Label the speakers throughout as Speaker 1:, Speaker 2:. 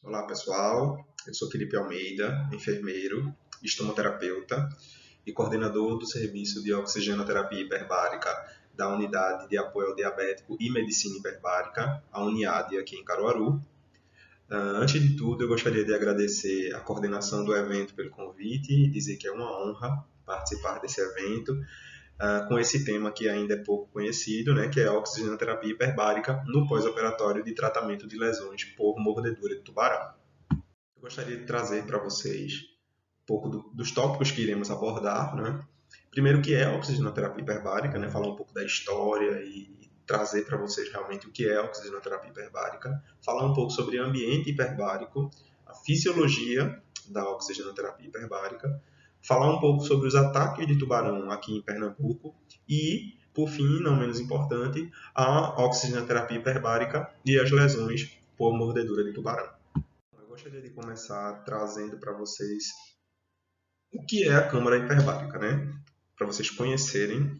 Speaker 1: Olá, pessoal. Eu sou Felipe Almeida, enfermeiro, estomoterapeuta e coordenador do serviço de oxigenoterapia hiperbárica da Unidade de Apoio ao Diabético e Medicina Hiperbárica, a Uniade, aqui em Caruaru. Antes de tudo, eu gostaria de agradecer a coordenação do evento pelo convite e dizer que é uma honra participar desse evento com esse tema que ainda é pouco conhecido, né, que é a oxigenoterapia hiperbárica no pós-operatório de tratamento de lesões por mordedura de tubarão. Eu gostaria de trazer para vocês um pouco dos tópicos que iremos abordar, né? Primeiro, o que é a oxigenoterapia hiperbárica, né? Falar um pouco da história e trazer para vocês realmente o que é a oxigenoterapia hiperbárica. Falar um pouco sobre ambiente hiperbárico, a fisiologia da oxigenoterapia hiperbárica. Falar um pouco sobre os ataques de tubarão aqui em Pernambuco e, por fim, não menos importante, a oxigenoterapia hiperbárica e as lesões por mordedura de tubarão. Eu gostaria de começar trazendo para vocês o que é a câmara hiperbárica, né? Para vocês conhecerem,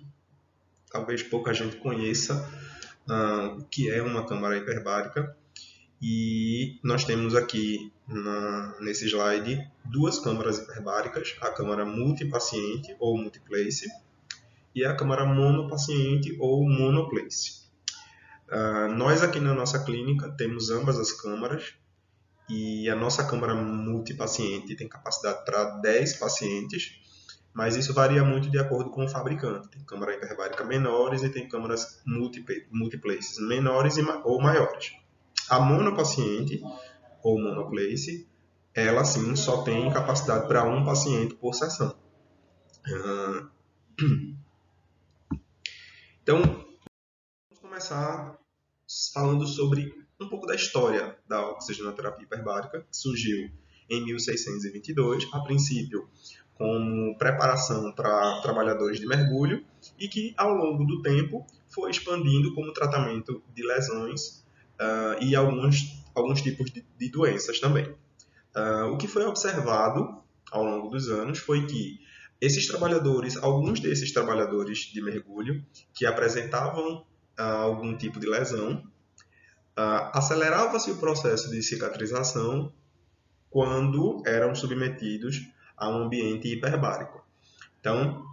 Speaker 1: talvez pouca gente conheça o que é uma câmara hiperbárica. E nós temos aqui nesse slide duas câmaras hiperbáricas, a câmara multipaciente ou multiplace e a câmara monopaciente ou monoplace. Nós aqui na nossa clínica temos ambas as câmaras e a nossa câmara multipaciente tem capacidade para 10 pacientes, mas isso varia muito de acordo com o fabricante. Tem câmara hiperbárica menores e tem câmaras multiplaces menores ou maiores. A monopaciente ou monoplace, ela sim só tem capacidade para um paciente por sessão. Então, vamos começar falando sobre um pouco da história da oxigenoterapia hiperbárica, que surgiu em 1622, a princípio como preparação para trabalhadores de mergulho e que, ao longo do tempo, foi expandindo como tratamento de lesões e alguns tipos de doenças também. O que foi observado ao longo dos anos foi que alguns desses trabalhadores de mergulho que apresentavam algum tipo de lesão, acelerava-se o processo de cicatrização quando eram submetidos a um ambiente hiperbárico. Então,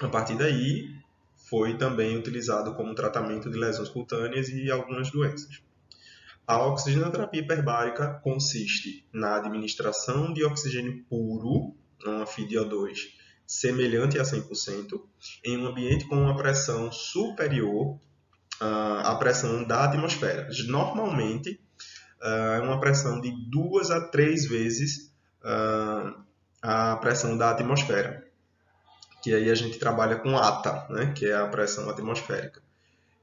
Speaker 1: a partir daí, foi também utilizado como tratamento de lesões cutâneas e algumas doenças. A oxigenoterapia hiperbárica consiste na administração de oxigênio puro, uma FiDO2, semelhante a 100%, em um ambiente com uma pressão superior à pressão da atmosfera. Normalmente, é uma pressão de 2 a 3 vezes a pressão da atmosfera, que aí a gente trabalha com ATA, né, que é a pressão atmosférica.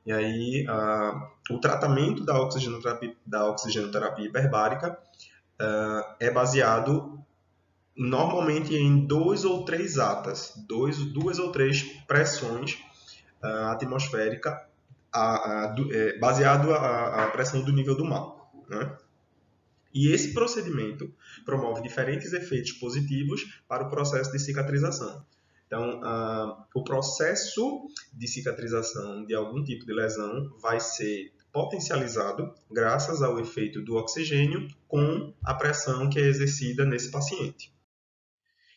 Speaker 1: E aí, o tratamento da oxigenoterapia hiperbárica é baseado normalmente em 2 ou 3 ATAs, 2 ou 3 pressões atmosféricas, baseado à pressão do nível do mar, né? E esse procedimento promove diferentes efeitos positivos para o processo de cicatrização. Então, o processo de cicatrização de algum tipo de lesão vai ser potencializado graças ao efeito do oxigênio com a pressão que é exercida nesse paciente.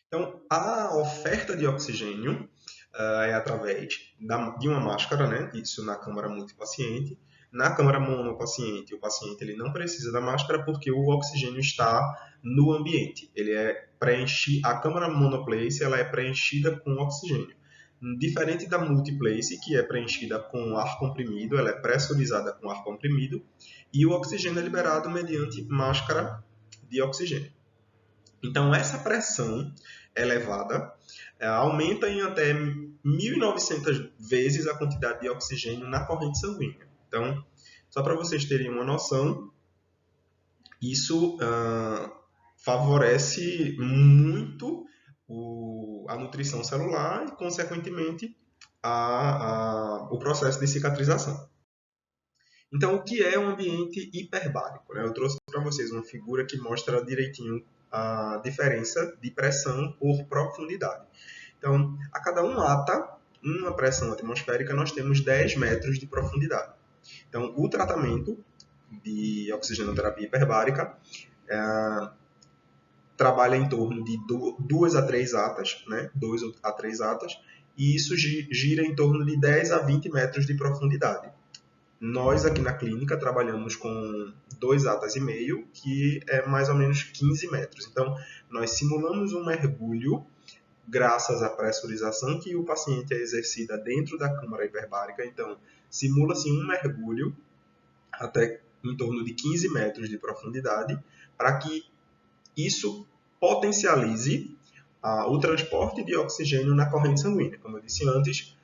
Speaker 1: Então, a oferta de oxigênio é através de uma máscara, né? Isso na câmara multipaciente. Na câmara monopaciente, o paciente ele não precisa da máscara porque o oxigênio está no ambiente. A câmara monoplace ela é preenchida com oxigênio. Diferente da multiplace, que é preenchida com ar comprimido, ela é pressurizada com ar comprimido, e o oxigênio é liberado mediante máscara de oxigênio. Então, essa pressão elevada aumenta em até 1.900 vezes a quantidade de oxigênio na corrente sanguínea. Então, só para vocês terem uma noção, isso favorece muito a nutrição celular e, consequentemente, o processo de cicatrização. Então, o que é um ambiente hiperbárico? Eu trouxe para vocês uma figura que mostra direitinho a diferença de pressão por profundidade. Então, a cada 1 ATA, uma pressão atmosférica, nós temos 10 metros de profundidade. Então, o tratamento de oxigenoterapia hiperbárica trabalha em torno de 2 a 3 atas, né? 2 a 3 atas, e isso gira em torno de 10 a 20 metros de profundidade. Nós aqui na clínica trabalhamos com 2 atas e meio, que é mais ou menos 15 metros. Então, nós simulamos um mergulho graças à pressurização que o paciente é exercida dentro da câmara hiperbárica. Então, simula-se um mergulho até em torno de 15 metros de profundidade, para que isso potencialize o transporte de oxigênio na corrente sanguínea. Como eu disse antes,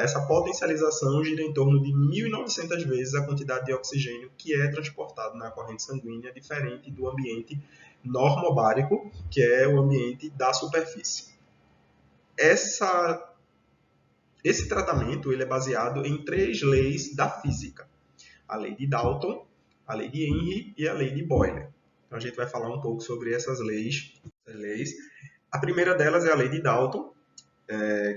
Speaker 1: essa potencialização gira em torno de 1.900 vezes a quantidade de oxigênio que é transportado na corrente sanguínea, diferente do ambiente normobárico, que é o ambiente da superfície. Esse tratamento ele é baseado em 3 leis da física: a lei de Dalton, a lei de Henry e a lei de Boyle. Então a gente vai falar um pouco sobre essas leis. A primeira delas é a lei de Dalton,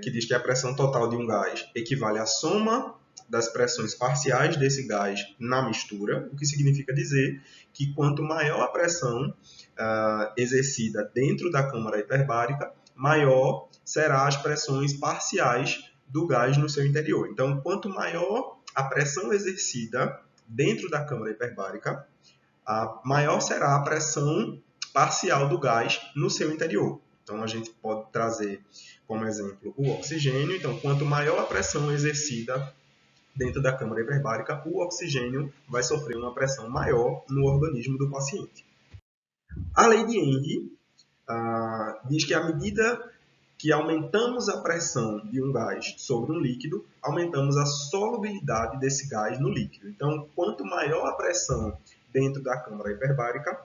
Speaker 1: que diz que a pressão total de um gás equivale à soma das pressões parciais desse gás na mistura, o que significa dizer que quanto maior a pressão exercida dentro da câmara hiperbárica, maior serão as pressões parciais do gás no seu interior. Então, quanto maior a pressão exercida dentro da câmara hiperbárica, maior será a pressão parcial do gás no seu interior. Então, a gente pode trazer como exemplo o oxigênio. Então, quanto maior a pressão exercida dentro da câmara hiperbárica, o oxigênio vai sofrer uma pressão maior no organismo do paciente. A lei de Henry diz que à medida que aumentamos a pressão de um gás sobre um líquido, aumentamos a solubilidade desse gás no líquido. Então, quanto maior a pressão dentro da câmara hiperbárica,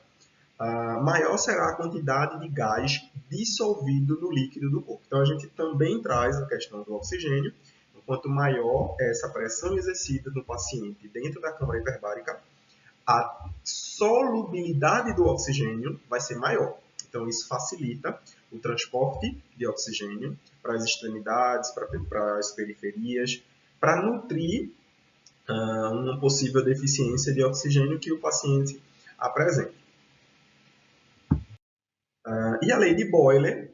Speaker 1: maior será a quantidade de gás dissolvido no líquido do corpo. Então, a gente também traz a questão do oxigênio. Quanto maior é essa pressão exercida no paciente dentro da câmara hiperbárica, a solubilidade do oxigênio vai ser maior. Então, isso facilita o transporte de oxigênio para as extremidades, para as periferias, para nutrir uma possível deficiência de oxigênio que o paciente apresenta. E a lei de Boyle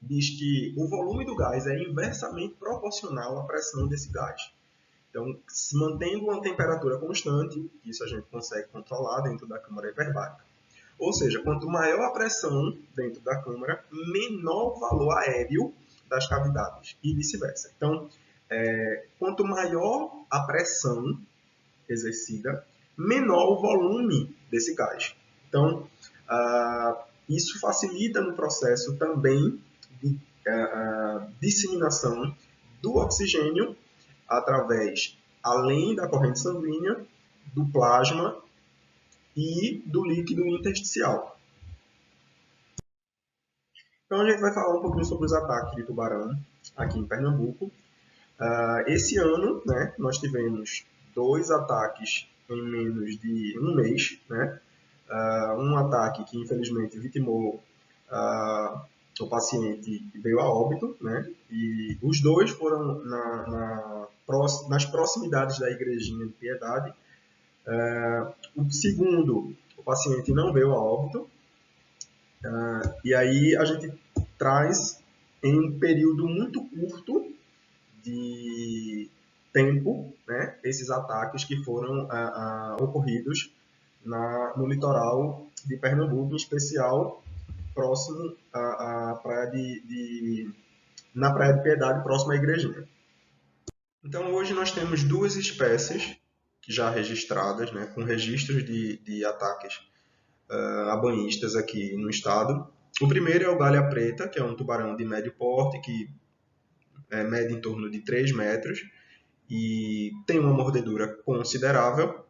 Speaker 1: diz que o volume do gás é inversamente proporcional à pressão desse gás. Então, se mantendo uma temperatura constante, isso a gente consegue controlar dentro da câmara hiperbárica. Ou seja, quanto maior a pressão dentro da câmara, menor o valor aéreo das cavidades e vice-versa. Então, quanto maior a pressão exercida, menor o volume desse gás. Então, isso facilita no processo também de disseminação do oxigênio através, além da corrente sanguínea, do plasma e do líquido intersticial. Então, a gente vai falar um pouquinho sobre os ataques de tubarão aqui em Pernambuco. Esse ano, né, nós tivemos 2 ataques em menos de um mês, né? Um ataque que, infelizmente, vitimou o paciente e veio a óbito, né? E os 2 foram nas proximidades da Igrejinha de Piedade. O segundo, o paciente não veio a óbito. E aí a gente traz em um período muito curto de tempo, né, esses ataques que foram ocorridos no litoral de Pernambuco, em especial próximo à praia na Praia de Piedade, próximo à Igrejinha. Então, hoje nós temos 2 espécies já registradas, né, com registros de ataques a banhistas aqui no estado. O primeiro é o galha preta, que é um tubarão de médio porte, que mede em torno de 3 metros e tem uma mordedura considerável.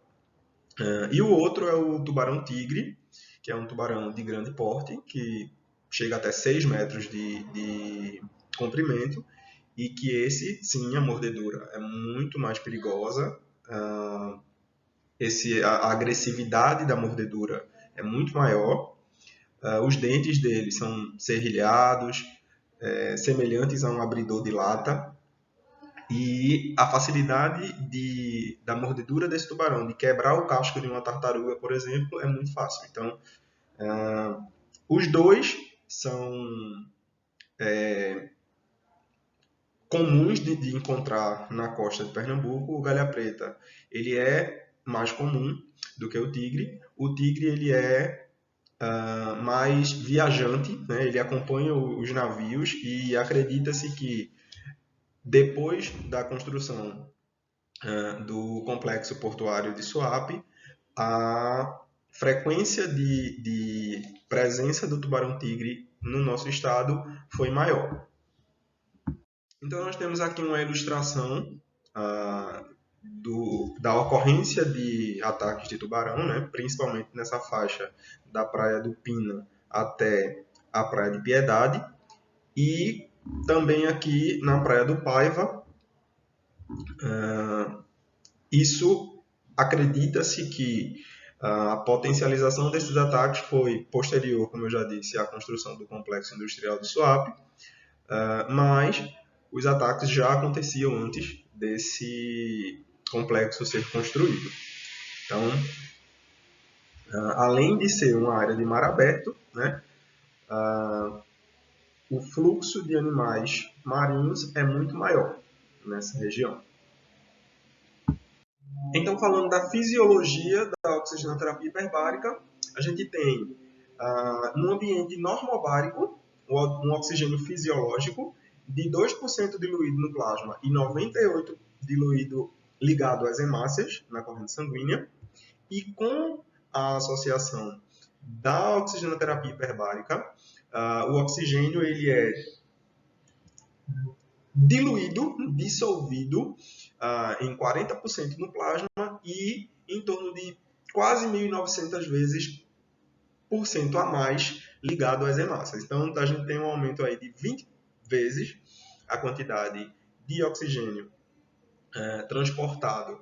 Speaker 1: E o outro é o tubarão tigre, que é um tubarão de grande porte, que chega até 6 metros de comprimento, e que esse, sim, a mordedura é muito mais perigosa. A agressividade da mordedura é muito maior. Os dentes dele são serrilhados, semelhantes a um abridor de lata. E a facilidade da mordedura desse tubarão, de quebrar o casco de uma tartaruga, por exemplo, é muito fácil. Então, Os dois são comuns de encontrar na costa de Pernambuco. O galha preta ele é mais comum do que o tigre. O tigre ele é mais viajante, né? Ele acompanha os navios e acredita-se que depois da construção do complexo portuário de Suape, a frequência de presença do tubarão-tigre no nosso estado foi maior. Então, nós temos aqui uma ilustração da ocorrência de ataques de tubarão, né? Principalmente nessa faixa da Praia do Pina até a Praia de Piedade, e também aqui na Praia do Paiva. Isso acredita-se que a potencialização desses ataques foi posterior, como eu já disse, à construção do complexo industrial de Suape, mas os ataques já aconteciam antes desse complexo ser construído. Então, além de ser uma área de mar aberto, né, o fluxo de animais marinhos é muito maior nessa região. Então, falando da fisiologia da oxigenoterapia hiperbárica, a gente tem, num ambiente normobárico, um oxigênio fisiológico de 2% diluído no plasma e 98% diluído ligado às hemácias na corrente sanguínea, e com a associação da oxigenoterapia hiperbárica, o oxigênio ele é diluído, dissolvido em 40% no plasma e em torno de quase 1.900 vezes por cento a mais ligado às hemácias. Então, a gente tem um aumento aí de 20 vezes a quantidade de oxigênio transportado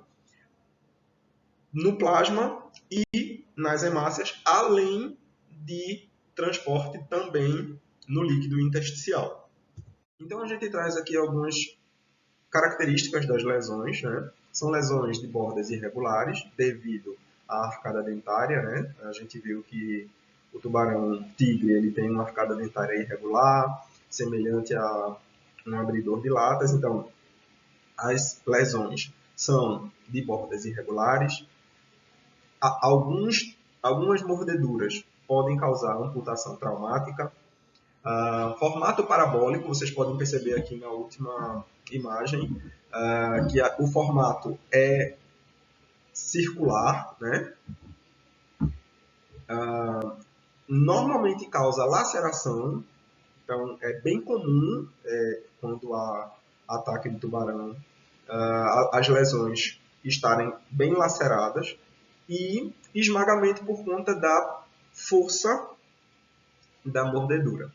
Speaker 1: no plasma e nas hemácias, além de transporte também no líquido intersticial. Então, a gente traz aqui algumas características das lesões, né? São lesões de bordas irregulares devido à arcada dentária, né? A gente viu que o tubarão-tigre ele tem uma arcada dentária irregular, semelhante a um abridor de latas. Então, as lesões são de bordas irregulares. Algumas mordeduras podem causar amputação traumática. Formato parabólico, vocês podem perceber aqui na última imagem, que o formato é circular, né? Normalmente causa laceração, então é bem comum quando há ataque de tubarão, as lesões estarem bem laceradas, e esmagamento por conta da força da mordedura.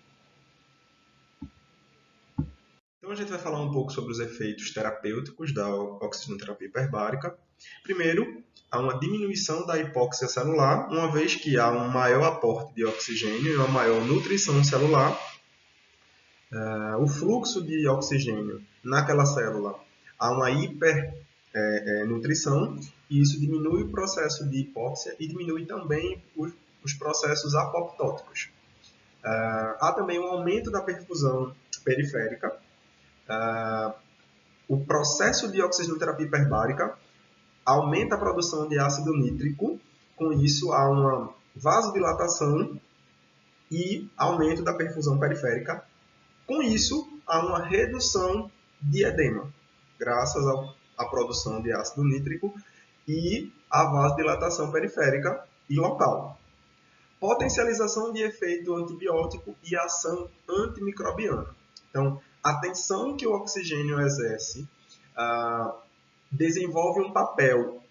Speaker 1: Então a gente vai falar um pouco sobre os efeitos terapêuticos da oxigenoterapia hiperbárica. Primeiro, há uma diminuição da hipóxia celular, uma vez que há um maior aporte de oxigênio e uma maior nutrição celular. O fluxo de oxigênio naquela célula, há uma hipernutrição, e isso diminui o processo de hipóxia e diminui também os processos apoptóticos. Há também um aumento da perfusão periférica. O processo de oxigenoterapia hiperbárica aumenta a produção de ácido nítrico, com isso há uma vasodilatação e aumento da perfusão periférica. Com isso, há uma redução de edema, graças à produção de ácido nítrico e à vasodilatação periférica e local. Potencialização de efeito antibiótico e ação antimicrobiana. Então, a tensão que o oxigênio exerce desenvolve um papel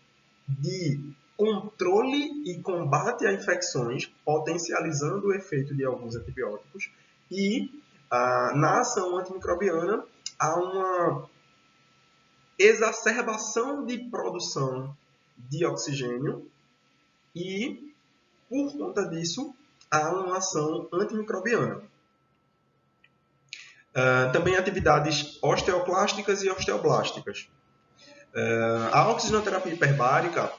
Speaker 1: de controle e combate a infecções, potencializando o efeito de alguns antibióticos, e na ação antimicrobiana há uma exacerbação de produção de oxigênio e, por conta disso, há uma ação antimicrobiana. Também atividades osteoclásticas e osteoblásticas. A oxigenoterapia hiperbárica,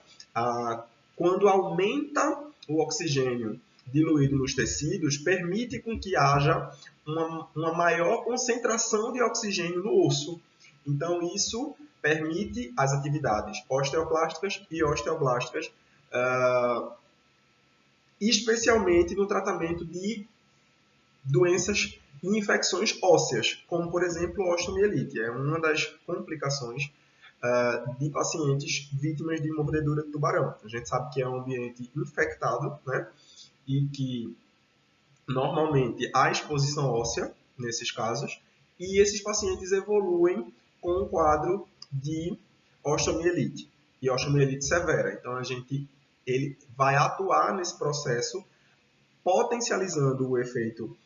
Speaker 1: quando aumenta o oxigênio diluído nos tecidos permite com que haja uma maior concentração de oxigênio no osso. Então, isso permite as atividades osteoclásticas e osteoblásticas, especialmente no tratamento de doenças e infecções ósseas, como, por exemplo, osteomielite. É uma das complicações de pacientes vítimas de mordedura de tubarão. A gente sabe que é um ambiente infectado, né? E que normalmente há exposição óssea nesses casos, e esses pacientes evoluem com um quadro de osteomielite e osteomielite severa. Então ele vai atuar nesse processo, potencializando o efeito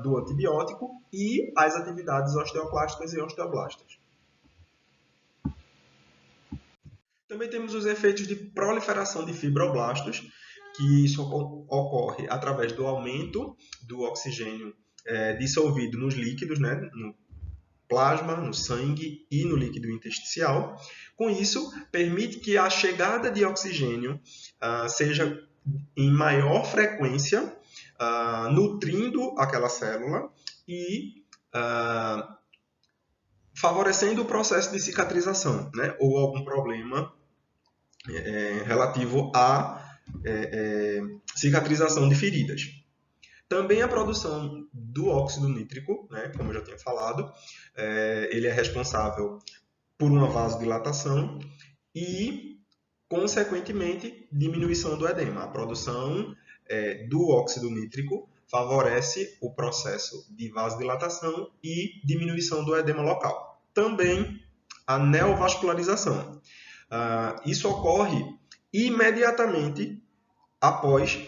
Speaker 1: do antibiótico e as atividades osteoclásticas e osteoblastas. Também temos os efeitos de proliferação de fibroblastos, que isso ocorre através do aumento do oxigênio dissolvido nos líquidos, né, no plasma, no sangue e no líquido intersticial. Com isso, permite que a chegada de oxigênio seja em maior frequência, nutrindo aquela célula e favorecendo o processo de cicatrização, né, ou algum problema relativo à cicatrização de feridas. Também a produção do óxido nítrico, né, como eu já tinha falado, ele é responsável por uma vasodilatação e, consequentemente, diminuição do edema. A produção do óxido nítrico favorece o processo de vasodilatação e diminuição do edema local. Também a neovascularização. Isso ocorre imediatamente após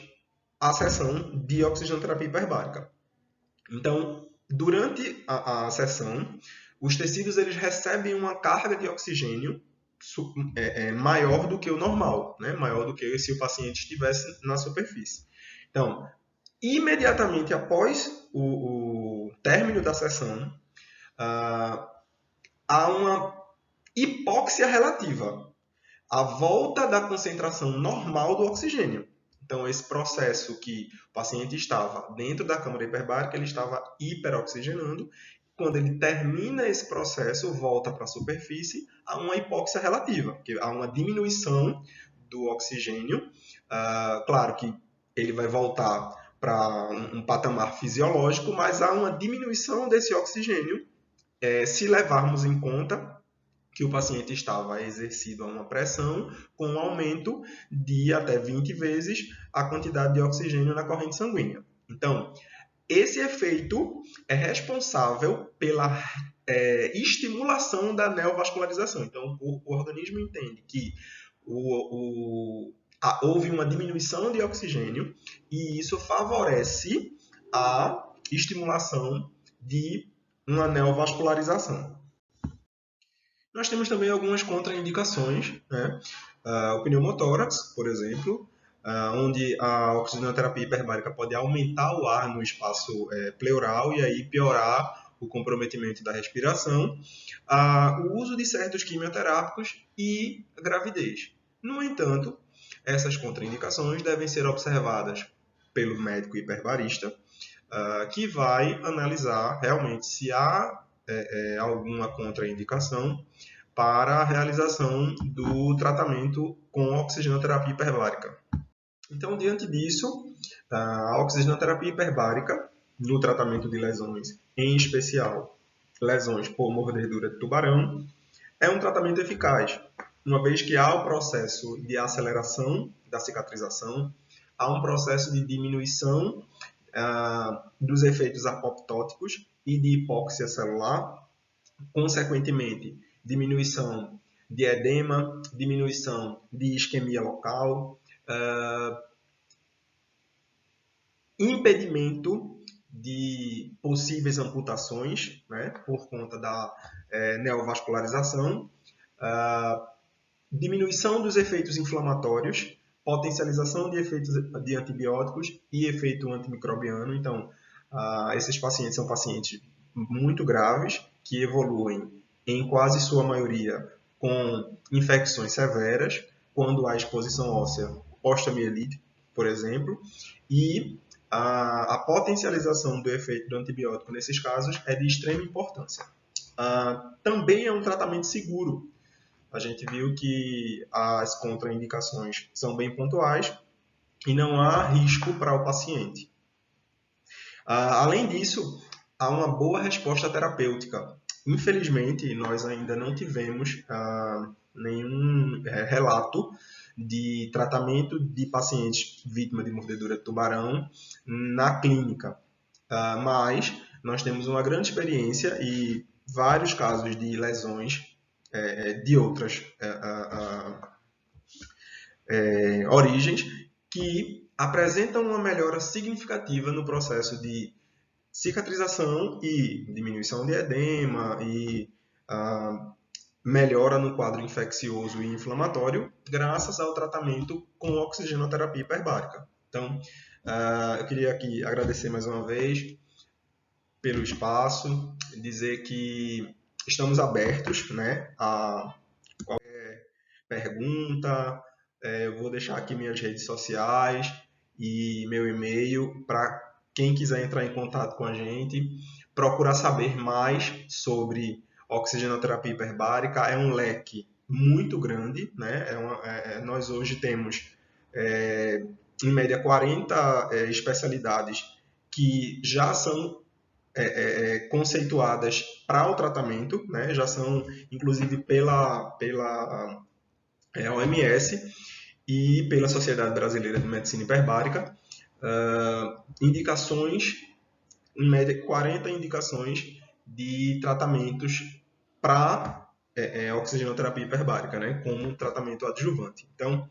Speaker 1: a sessão de oxigenoterapia hiperbárica. Então, durante a sessão, os tecidos eles recebem uma carga de oxigênio maior do que o normal, né? Maior do que se o paciente estivesse na superfície. Então, imediatamente após o término da sessão, há uma hipóxia relativa, a volta da concentração normal do oxigênio. Então, esse processo que o paciente estava dentro da câmara hiperbárica, ele estava hiperoxigenando. Quando ele termina esse processo, volta para a superfície, há uma hipóxia relativa, que há uma diminuição do oxigênio. Claro que ele vai voltar para um patamar fisiológico, mas há uma diminuição desse oxigênio, se levarmos em conta que o paciente estava exercido a uma pressão com um aumento de até 20 vezes a quantidade de oxigênio na corrente sanguínea. Então, esse efeito é responsável pela estimulação da neovascularização. Então, o organismo entende que houve uma diminuição de oxigênio e isso favorece a estimulação de uma neovascularização. Nós temos também algumas contraindicações, né? O pneumotórax, por exemplo, onde a oxigenoterapia hiperbárica pode aumentar o ar no espaço pleural e aí piorar o comprometimento da respiração, o uso de certos quimioterápicos e a gravidez. No entanto, essas contraindicações devem ser observadas pelo médico hiperbarista, que vai analisar realmente se há alguma contraindicação para a realização do tratamento com oxigenoterapia hiperbárica. Então, diante disso, a oxigenoterapia hiperbárica no tratamento de lesões, em especial lesões por mordedura de tubarão, é um tratamento eficaz, uma vez que há o processo de aceleração da cicatrização, há um processo de diminuição dos efeitos apoptóticos e de hipóxia celular, consequentemente, diminuição de edema, diminuição de isquemia local, impedimento de possíveis amputações, né, por conta da neovascularização, diminuição dos efeitos inflamatórios, potencialização de efeitos de antibióticos e efeito antimicrobiano. Então, esses pacientes são pacientes muito graves, que evoluem, em quase sua maioria, com infecções severas, quando há exposição óssea, osteomielite, por exemplo, e a potencialização do efeito do antibiótico nesses casos é de extrema importância. Também é um tratamento seguro. A gente viu que as contraindicações são bem pontuais e não há risco para o paciente. Além disso, há uma boa resposta terapêutica. Infelizmente, nós ainda não tivemos nenhum relato de tratamento de pacientes vítimas de mordedura de tubarão na clínica. Mas nós temos uma grande experiência e vários casos de lesões de outras origens que apresentam uma melhora significativa no processo de cicatrização e diminuição de edema e melhora no quadro infeccioso e inflamatório graças ao tratamento com oxigenoterapia hiperbárica. Então, eu queria aqui agradecer mais uma vez pelo espaço, dizer que estamos abertos, né, a qualquer pergunta. Eu vou deixar aqui minhas redes sociais e meu e-mail para quem quiser entrar em contato com a gente, procurar saber mais sobre oxigenoterapia hiperbárica. É um leque muito grande, né? Nós hoje temos, em média, 40 especialidades que já são conceituadas para o tratamento, né? Já são, inclusive, pela OMS e pela Sociedade Brasileira de Medicina Hiperbárica, indicações, em média 40 indicações de tratamentos para oxigenoterapia hiperbárica, né, como tratamento adjuvante. Então,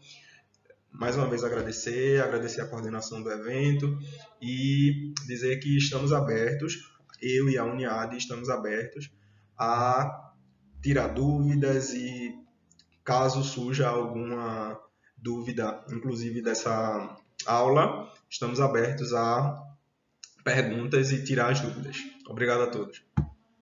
Speaker 1: mais uma vez agradecer a coordenação do evento e dizer que estamos abertos, eu e a Uniad estamos abertos a tirar dúvidas e caso surja alguma dúvida, inclusive dessa aula, estamos abertos a perguntas e tirar as dúvidas. Obrigado a todos.